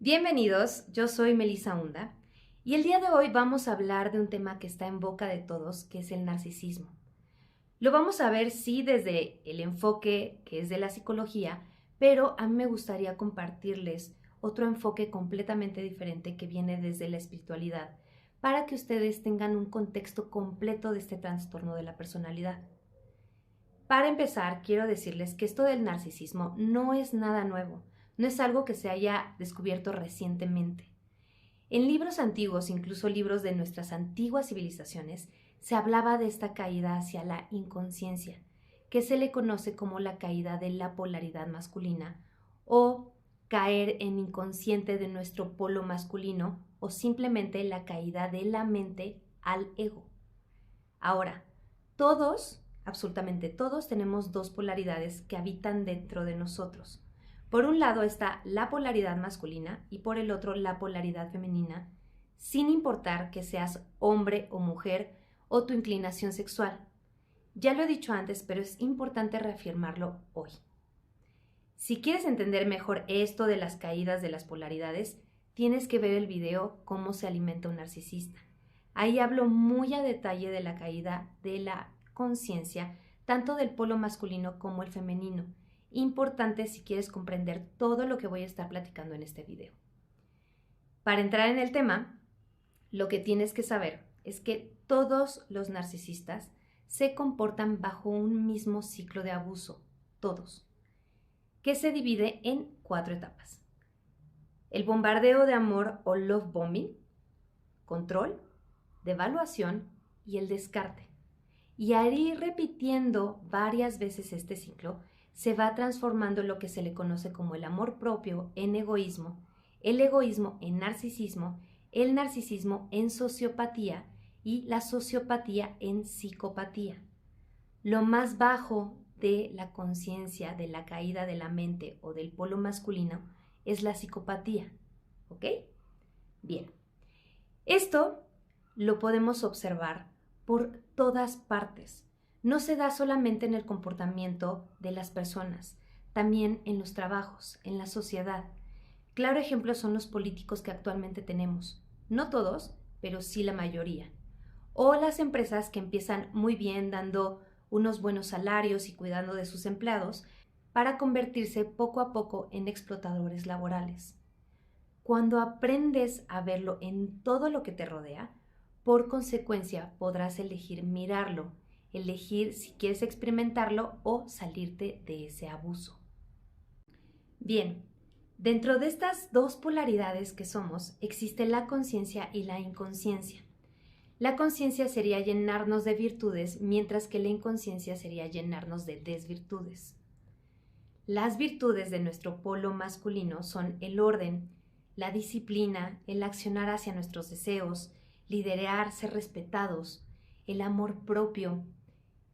Bienvenidos, yo soy Melissa Hunda y el día de hoy vamos a hablar de un tema que está en boca de todos, que es el narcisismo. Lo vamos a ver sí desde el enfoque que es de la psicología, pero a mí me gustaría compartirles otro enfoque completamente diferente que viene desde la espiritualidad, para que ustedes tengan un contexto completo de este trastorno de la personalidad. Para empezar, quiero decirles que esto del narcisismo no es nada nuevo, no es algo que se haya descubierto recientemente. En libros antiguos, incluso libros de nuestras antiguas civilizaciones, se hablaba de esta caída hacia la inconsciencia, que se le conoce como la caída de la polaridad masculina o caer en inconsciente de nuestro polo masculino o simplemente la caída de la mente al ego. Ahora, todos, absolutamente todos, tenemos dos polaridades que habitan dentro de nosotros. Por un lado está la polaridad masculina y por el otro la polaridad femenina, sin importar que seas hombre o mujer o tu inclinación sexual. Ya lo he dicho antes, pero es importante reafirmarlo hoy. Si quieres entender mejor esto de las caídas de las polaridades, tienes que ver el video Cómo se alimenta un narcisista. Ahí hablo muy a detalle de la caída de la conciencia, tanto del polo masculino como el femenino. Importante si quieres comprender todo lo que voy a estar platicando en este video. Para entrar en el tema, lo que tienes que saber es que todos los narcisistas se comportan bajo un mismo ciclo de abuso, todos, que se divide en 4 etapas. El bombardeo de amor o love bombing, control, devaluación y el descarte. Y al ir repitiendo varias veces este ciclo, se va transformando lo que se le conoce como el amor propio en egoísmo, el egoísmo en narcisismo, el narcisismo en sociopatía y la sociopatía en psicopatía. Lo más bajo de la conciencia, de la caída de la mente o del polo masculino es la psicopatía. ¿Ok? Bien. Esto lo podemos observar por todas partes. No se da solamente en el comportamiento de las personas, también en los trabajos, en la sociedad. Claro ejemplo son los políticos que actualmente tenemos. No todos, pero sí la mayoría. O las empresas que empiezan muy bien dando unos buenos salarios y cuidando de sus empleados para convertirse poco a poco en explotadores laborales. Cuando aprendes a verlo en todo lo que te rodea, por consecuencia podrás elegir mirarlo, elegir si quieres experimentarlo o salirte de ese abuso. Bien, dentro de estas dos polaridades que somos, existe la conciencia y la inconsciencia. La conciencia sería llenarnos de virtudes, mientras que la inconsciencia sería llenarnos de desvirtudes. Las virtudes de nuestro polo masculino son el orden, la disciplina, el accionar hacia nuestros deseos, liderar, ser respetados, el amor propio,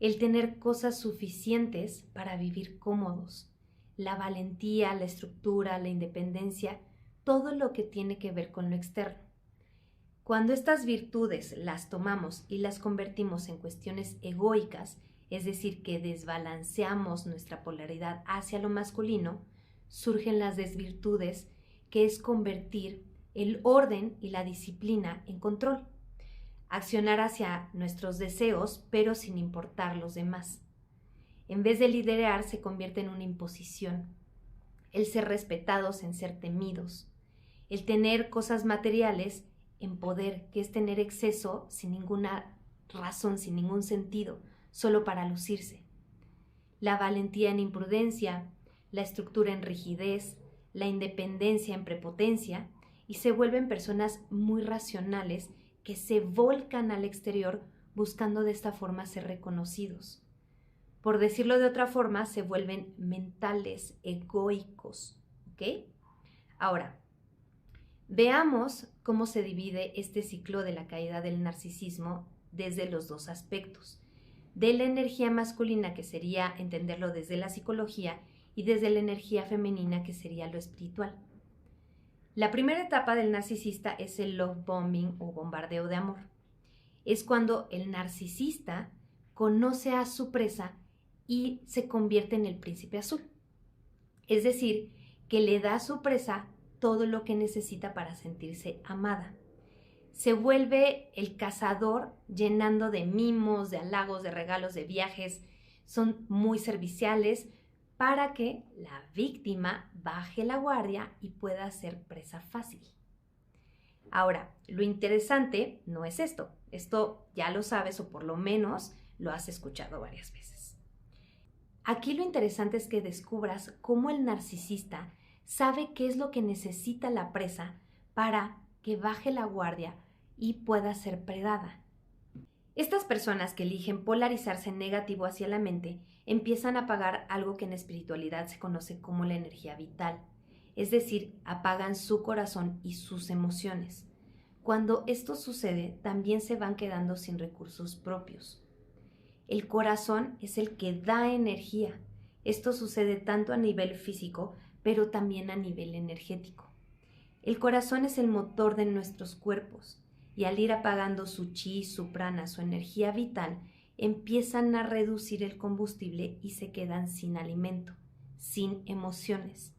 el tener cosas suficientes para vivir cómodos, la valentía, la estructura, la independencia, todo lo que tiene que ver con lo externo. Cuando estas virtudes las tomamos y las convertimos en cuestiones egoicas, es decir, que desbalanceamos nuestra polaridad hacia lo masculino, surgen las desvirtudes, que es convertir el orden y la disciplina en control. Accionar hacia nuestros deseos, pero sin importar los demás. En vez de liderar, se convierte en una imposición. El ser respetados en ser temidos. El tener cosas materiales en poder, que es tener exceso sin ninguna razón, sin ningún sentido, solo para lucirse. La valentía en imprudencia, la estructura en rigidez, la independencia en prepotencia, y se vuelven personas muy racionales que se volcan al exterior buscando de esta forma ser reconocidos. Por decirlo de otra forma, se vuelven mentales, egoicos. ¿Ok? Ahora, veamos cómo se divide este ciclo de la caída del narcisismo desde los dos aspectos. De la energía masculina, que sería entenderlo desde la psicología, y desde la energía femenina, que sería lo espiritual. La primera etapa del narcisista es el love bombing o bombardeo de amor. Es cuando el narcisista conoce a su presa y se convierte en el príncipe azul. Es decir, que le da a su presa todo lo que necesita para sentirse amada. Se vuelve el cazador llenando de mimos, de halagos, de regalos, de viajes. Son muy serviciales para que la víctima baje la guardia y pueda ser presa fácil. Ahora, lo interesante no es esto. Esto ya lo sabes o por lo menos lo has escuchado varias veces. Aquí lo interesante es que descubras cómo el narcisista sabe qué es lo que necesita la presa para que baje la guardia y pueda ser predada. Estas personas que eligen polarizarse negativo hacia la mente empiezan a apagar algo que en espiritualidad se conoce como la energía vital, es decir, apagan su corazón y sus emociones. Cuando esto sucede, también se van quedando sin recursos propios. El corazón es el que da energía. Esto sucede tanto a nivel físico, pero también a nivel energético. El corazón es el motor de nuestros cuerpos y al ir apagando su chi, su prana, su energía vital, empiezan a reducir el combustible y se quedan sin alimento, sin emociones.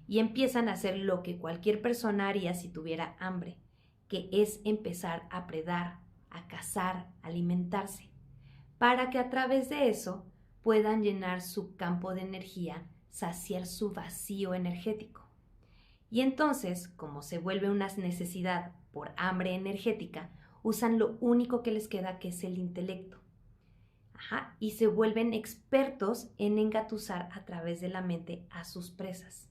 Y empiezan a hacer lo que cualquier persona haría si tuviera hambre, que es empezar a predar, a cazar, a alimentarse, para que a través de eso puedan llenar su campo de energía, saciar su vacío energético. Y entonces, como se vuelve una necesidad por hambre energética, usan lo único que les queda, que es el intelecto. Y se vuelven expertos en engatusar a través de la mente a sus presas.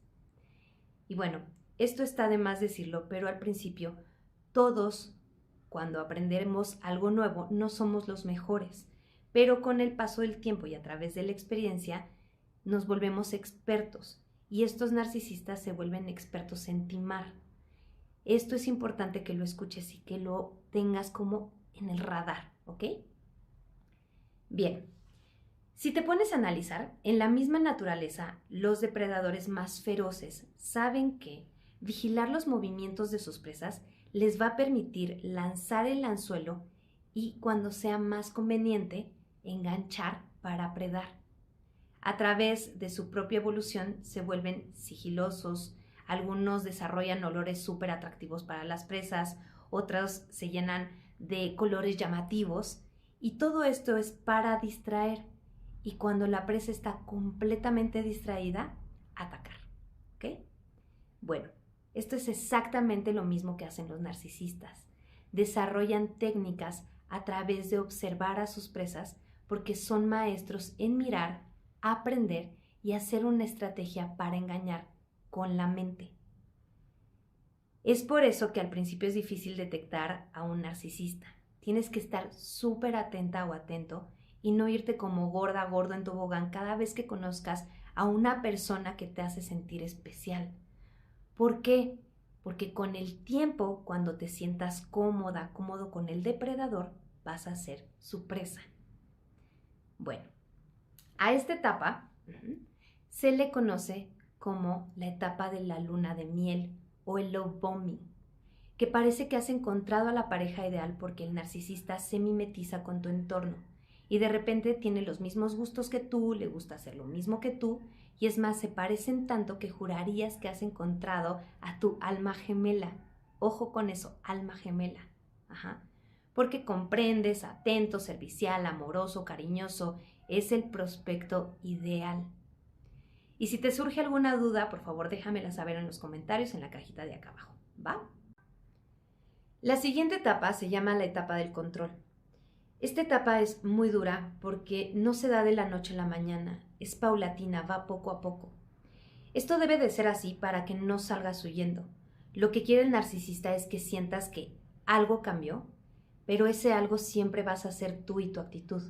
Y bueno, esto está de más decirlo, pero al principio todos, cuando aprendemos algo nuevo, no somos los mejores, pero con el paso del tiempo y a través de la experiencia nos volvemos expertos y estos narcisistas se vuelven expertos en timar. Esto es importante que lo escuches y que lo tengas como en el radar, ¿ok? Bien, si te pones a analizar, en la misma naturaleza, los depredadores más feroces saben que vigilar los movimientos de sus presas les va a permitir lanzar el anzuelo y, cuando sea más conveniente, enganchar para predar. A través de su propia evolución se vuelven sigilosos, algunos desarrollan olores súper atractivos para las presas, otros se llenan de colores llamativos y todo esto es para distraer y cuando la presa está completamente distraída, atacar. ¿Ok? Bueno, esto es exactamente lo mismo que hacen los narcisistas. Desarrollan técnicas a través de observar a sus presas porque son maestros en mirar, aprender y hacer una estrategia para engañar con la mente. Es por eso que al principio es difícil detectar a un narcisista. Tienes que estar súper atenta o atento y no irte como gorda, gordo en tobogán cada vez que conozcas a una persona que te hace sentir especial. ¿Por qué? Porque con el tiempo, cuando te sientas cómoda, cómodo con el depredador, vas a ser su presa. Bueno, a esta etapa se le conoce como la etapa de la luna de miel o el love bombing, que parece que has encontrado a la pareja ideal porque el narcisista se mimetiza con tu entorno y de repente tiene los mismos gustos que tú, le gusta hacer lo mismo que tú y es más, se parecen tanto que jurarías que has encontrado a tu alma gemela. Ojo con eso, alma gemela. Porque comprendes, atento, servicial, amoroso, cariñoso, es el prospecto ideal. Y si te surge alguna duda, por favor déjamela saber en los comentarios en la cajita de acá abajo, ¿va? La siguiente etapa se llama la etapa del control. Esta etapa es muy dura porque no se da de la noche a la mañana, es paulatina, va poco a poco. Esto debe de ser así para que no salgas huyendo. Lo que quiere el narcisista es que sientas que algo cambió, pero ese algo siempre vas a ser tú y tu actitud.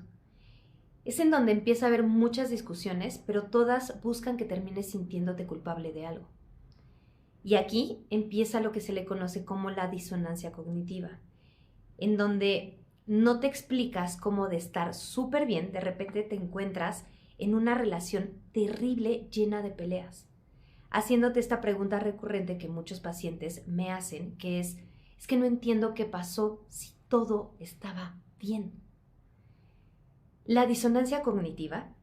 Es en donde empieza a haber muchas discusiones, pero todas buscan que termines sintiéndote culpable de algo. Y aquí empieza lo que se le conoce como la disonancia cognitiva, en donde no te explicas cómo de estar súper bien, de repente te encuentras en una relación terrible llena de peleas, haciéndote esta pregunta recurrente que muchos pacientes me hacen, que es que no entiendo qué pasó si todo estaba bien. La disonancia cognitiva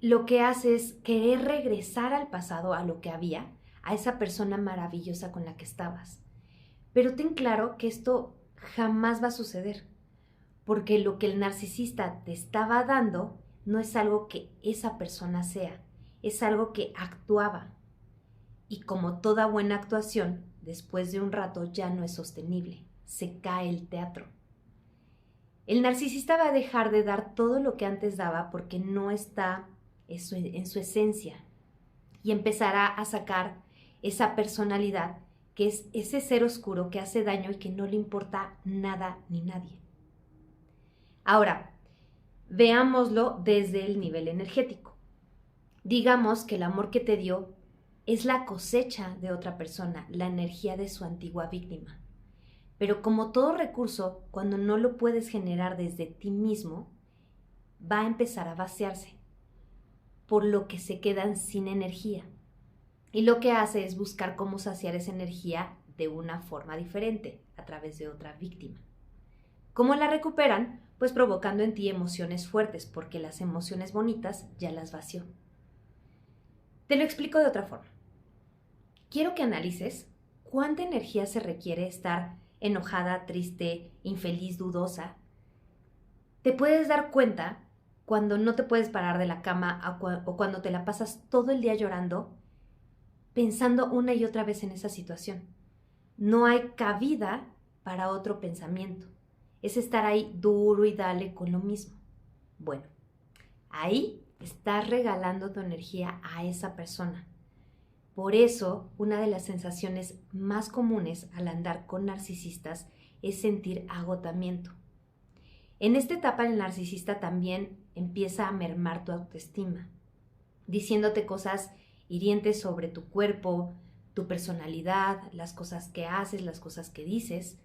lo que hace es querer regresar al pasado, a lo que había, a esa persona maravillosa con la que estabas. Pero ten claro que esto jamás va a suceder, porque lo que el narcisista te estaba dando no es algo que esa persona sea, es algo que actuaba. Y como toda buena actuación, después de un rato ya no es sostenible, se cae el teatro. El narcisista va a dejar de dar todo lo que antes daba porque no está en su esencia y empezará a sacar esa personalidad que es ese ser oscuro que hace daño y que no le importa nada ni nadie. Ahora, veámoslo desde el nivel energético. Digamos que el amor que te dio es la cosecha de otra persona, la energía de su antigua víctima. Pero como todo recurso, cuando no lo puedes generar desde ti mismo, va a empezar a vaciarse, por lo que se quedan sin energía. Y lo que hace es buscar cómo saciar esa energía de una forma diferente, a través de otra víctima. ¿Cómo la recuperan? Pues provocando en ti emociones fuertes, porque las emociones bonitas ya las vació. Te lo explico de otra forma. Quiero que analices cuánta energía se requiere estar enojada, triste, infeliz, dudosa. Te puedes dar cuenta cuando no te puedes parar de la cama o cuando te la pasas todo el día llorando, pensando una y otra vez en esa situación. No hay cabida para otro pensamiento. Es estar ahí duro y dale con lo mismo. Bueno, ahí estás regalando tu energía a esa persona. Por eso, una de las sensaciones más comunes al andar con narcisistas es sentir agotamiento. En esta etapa el narcisista también empieza a mermar tu autoestima, diciéndote cosas hirientes sobre tu cuerpo, tu personalidad, las cosas que haces, las cosas que dices,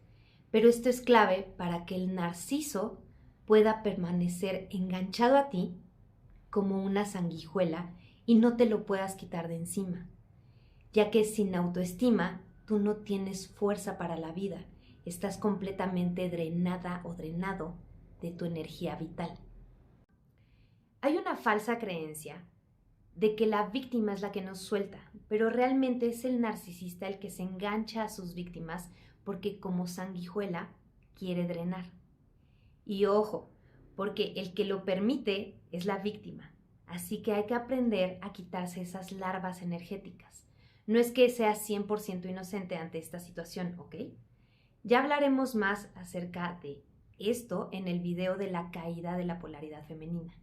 pero esto es clave para que el narciso pueda permanecer enganchado a ti como una sanguijuela y no te lo puedas quitar de encima, ya que sin autoestima tú no tienes fuerza para la vida, estás completamente drenada o drenado de tu energía vital. Hay una falsa creencia de que la víctima es la que nos suelta, pero realmente es el narcisista el que se engancha a sus víctimas porque como sanguijuela quiere drenar. Y ojo, porque el que lo permite es la víctima, así que hay que aprender a quitarse esas larvas energéticas. No es que sea 100% inocente ante esta situación, ¿ok? Ya hablaremos más acerca de esto en el video de la caída de la polaridad femenina.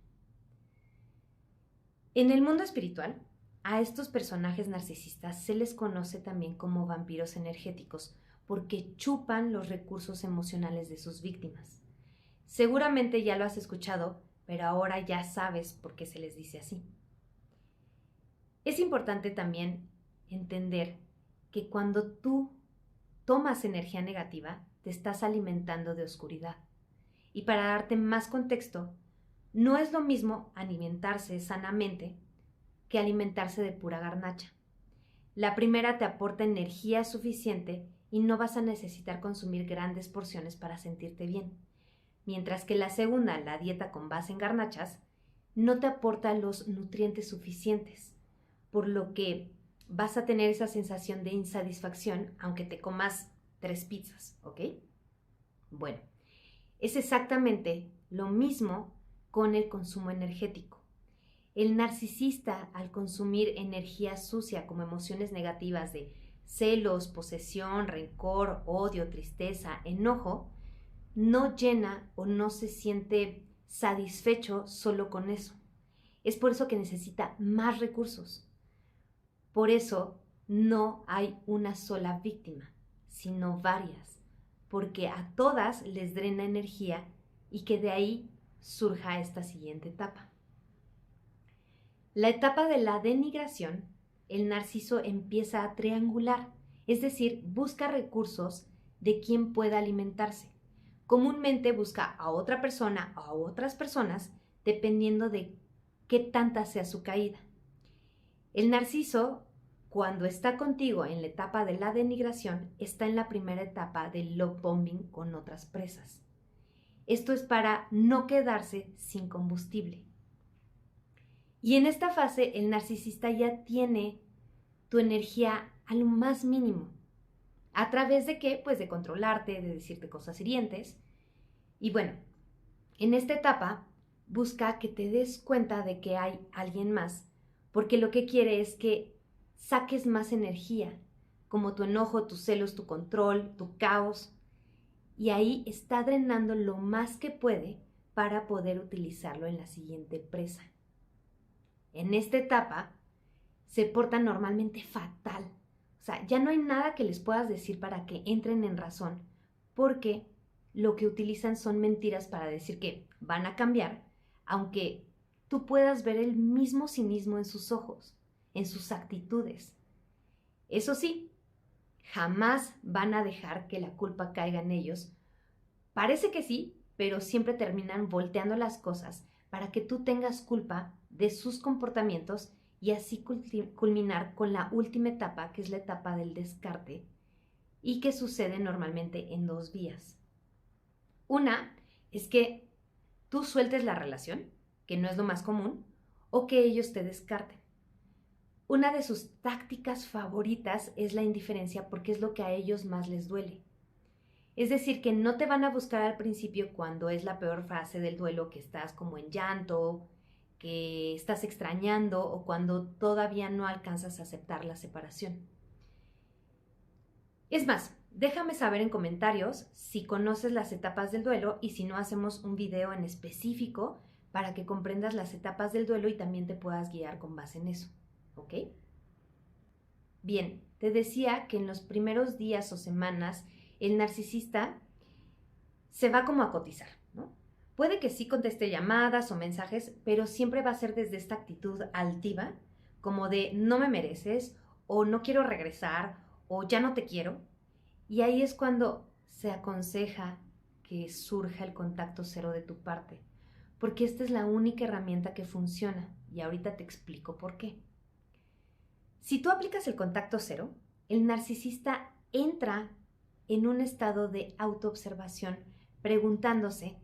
En el mundo espiritual, a estos personajes narcisistas se les conoce también como vampiros energéticos porque chupan los recursos emocionales de sus víctimas. Seguramente ya lo has escuchado, pero ahora ya sabes por qué se les dice así. Es importante también entender que cuando tú tomas energía negativa, te estás alimentando de oscuridad. Y para darte más contexto, no es lo mismo alimentarse sanamente que alimentarse de pura garnacha. La primera te aporta energía suficiente y no vas a necesitar consumir grandes porciones para sentirte bien, mientras que la segunda, la dieta con base en garnachas, no te aporta los nutrientes suficientes, por lo que vas a tener esa sensación de insatisfacción aunque te comas 3 pizzas, ¿ok? Bueno, es exactamente lo mismo con el consumo energético. El narcisista, al consumir energía sucia como emociones negativas de celos, posesión, rencor, odio, tristeza, enojo, no llena o no se siente satisfecho solo con eso. Es por eso que necesita más recursos. Por eso no hay una sola víctima, sino varias, porque a todas les drena energía y que de ahí surja esta siguiente etapa. La etapa de la denigración, el narciso empieza a triangular, es decir, busca recursos de quien pueda alimentarse. Comúnmente busca a otra persona o a otras personas dependiendo de qué tanta sea su caída. El narciso, cuando está contigo en la etapa de la denigración, está en la primera etapa del love bombing con otras presas. Esto es para no quedarse sin combustible. Y en esta fase el narcisista ya tiene tu energía a lo más mínimo. ¿A través de qué? Pues de controlarte, de decirte cosas hirientes. Y bueno, en esta etapa busca que te des cuenta de que hay alguien más, porque lo que quiere es que saques más energía, como tu enojo, tus celos, tu control, tu caos, y ahí está drenando lo más que puede para poder utilizarlo en la siguiente presa. En esta etapa se portan normalmente fatal. O sea, ya no hay nada que les puedas decir para que entren en razón, porque lo que utilizan son mentiras para decir que van a cambiar, aunque tú puedas ver el mismo cinismo en sus ojos, en sus actitudes. Eso sí, jamás van a dejar que la culpa caiga en ellos. Parece que sí, pero siempre terminan volteando las cosas para que tú tengas culpa de sus comportamientos y así culminar con la última etapa, que es la etapa del descarte, y que sucede normalmente en 2 vías. Una es que tú sueltes la relación, que no es lo más común, o que ellos te descarten. Una de sus tácticas favoritas es la indiferencia porque es lo que a ellos más les duele. Es decir, que no te van a buscar al principio cuando es la peor fase del duelo, que estás como en llanto, que estás extrañando o cuando todavía no alcanzas a aceptar la separación. Es más, déjame saber en comentarios si conoces las etapas del duelo y si no hacemos un video en específico para que comprendas las etapas del duelo y también te puedas guiar con base en eso, ¿ok? Bien, te decía que en los primeros días o semanas el narcisista se va como a cotizar, ¿no? Puede que sí conteste llamadas o mensajes, pero siempre va a ser desde esta actitud altiva, como de no me mereces, o no quiero regresar, o ya no te quiero. Y ahí es cuando se aconseja que surja el contacto cero de tu parte, porque esta es la única herramienta que funciona, y ahorita te explico por qué. Si tú aplicas el contacto cero, el narcisista entra en un estado de autoobservación preguntándose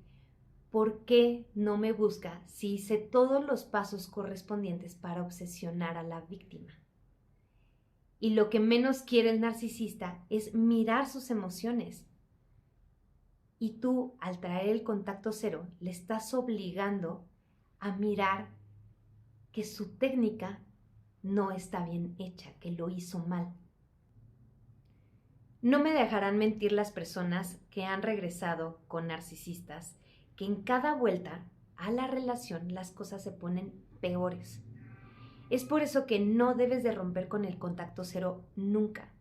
¿por qué no me busca si hice todos los pasos correspondientes para obsesionar a la víctima? Y lo que menos quiere el narcisista es mirar sus emociones. Y tú, al traer el contacto cero, le estás obligando a mirar que su técnica no está bien hecha, que lo hizo mal. No me dejarán mentir las personas que han regresado con narcisistas, que en cada vuelta a la relación las cosas se ponen peores. Es por eso que no debes de romper con el contacto cero nunca.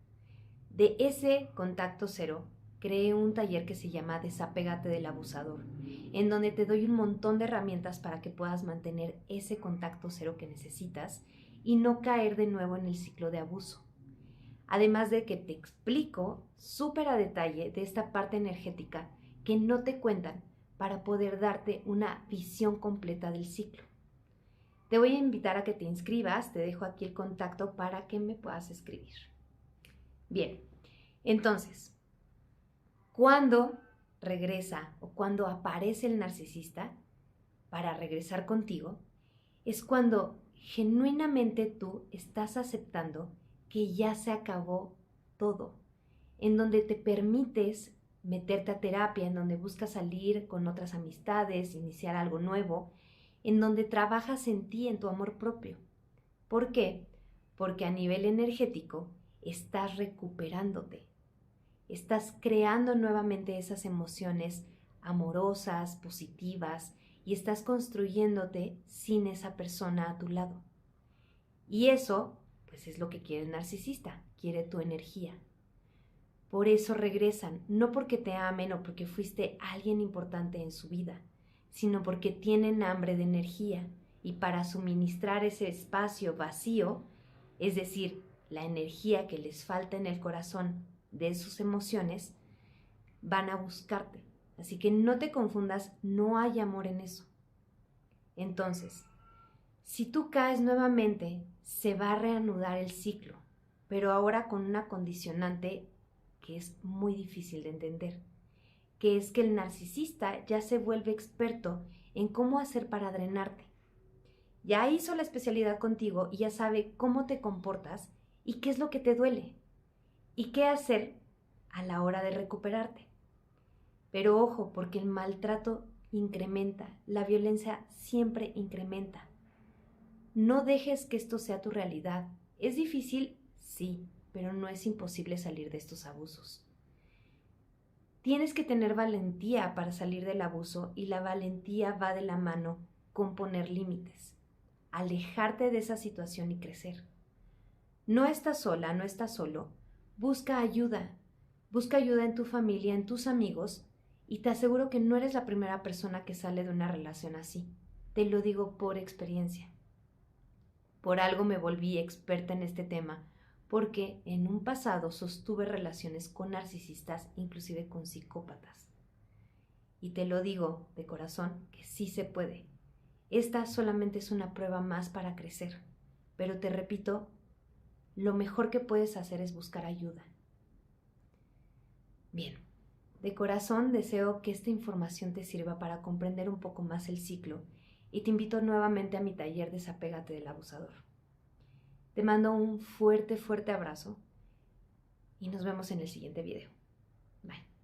De ese contacto cero, creé un taller que se llama Desapégate del abusador, en donde te doy un montón de herramientas para que puedas mantener ese contacto cero que necesitas y no caer de nuevo en el ciclo de abuso. Además de que te explico súper a detalle de esta parte energética que no te cuentan para poder darte una visión completa del ciclo. Te voy a invitar a que te inscribas, te dejo aquí el contacto para que me puedas escribir. Bien, entonces, cuando regresa o cuando aparece el narcisista para regresar contigo, es cuando genuinamente tú estás aceptando que ya se acabó todo, en donde te permites meterte a terapia, en donde buscas salir con otras amistades, iniciar algo nuevo, en donde trabajas en ti, en tu amor propio. ¿Por qué? Porque a nivel energético estás recuperándote, estás creando nuevamente esas emociones amorosas, positivas, y estás construyéndote sin esa persona a tu lado. Y eso, pues es lo que quiere el narcisista, quiere tu energía. Por eso regresan, no porque te amen o porque fuiste alguien importante en su vida, sino porque tienen hambre de energía y para suministrar ese espacio vacío, es decir, la energía que les falta en el corazón de sus emociones, van a buscarte. Así que no te confundas, no hay amor en eso. Entonces, si tú caes nuevamente, se va a reanudar el ciclo, pero ahora con una condicionante que es muy difícil de entender, que es que el narcisista ya se vuelve experto en cómo hacer para drenarte. Ya hizo la especialidad contigo y ya sabe cómo te comportas y qué es lo que te duele y qué hacer a la hora de recuperarte. Pero ojo, porque el maltrato incrementa, la violencia siempre incrementa. No dejes que esto sea tu realidad. ¿Es difícil? Sí, pero no es imposible salir de estos abusos. Tienes que tener valentía para salir del abuso y la valentía va de la mano con poner límites, alejarte de esa situación y crecer. No estás sola, no estás solo. Busca ayuda en tu familia, en tus amigos, y te aseguro que no eres la primera persona que sale de una relación así. Te lo digo por experiencia. Por algo me volví experta en este tema, porque en un pasado sostuve relaciones con narcisistas, inclusive con psicópatas. Y te lo digo de corazón que sí se puede. Esta solamente es una prueba más para crecer. Pero te repito, lo mejor que puedes hacer es buscar ayuda. Bien, de corazón deseo que esta información te sirva para comprender un poco más el ciclo y te invito nuevamente a mi taller Desapégate del abusador. Te mando un fuerte, fuerte abrazo y nos vemos en el siguiente video. Bye.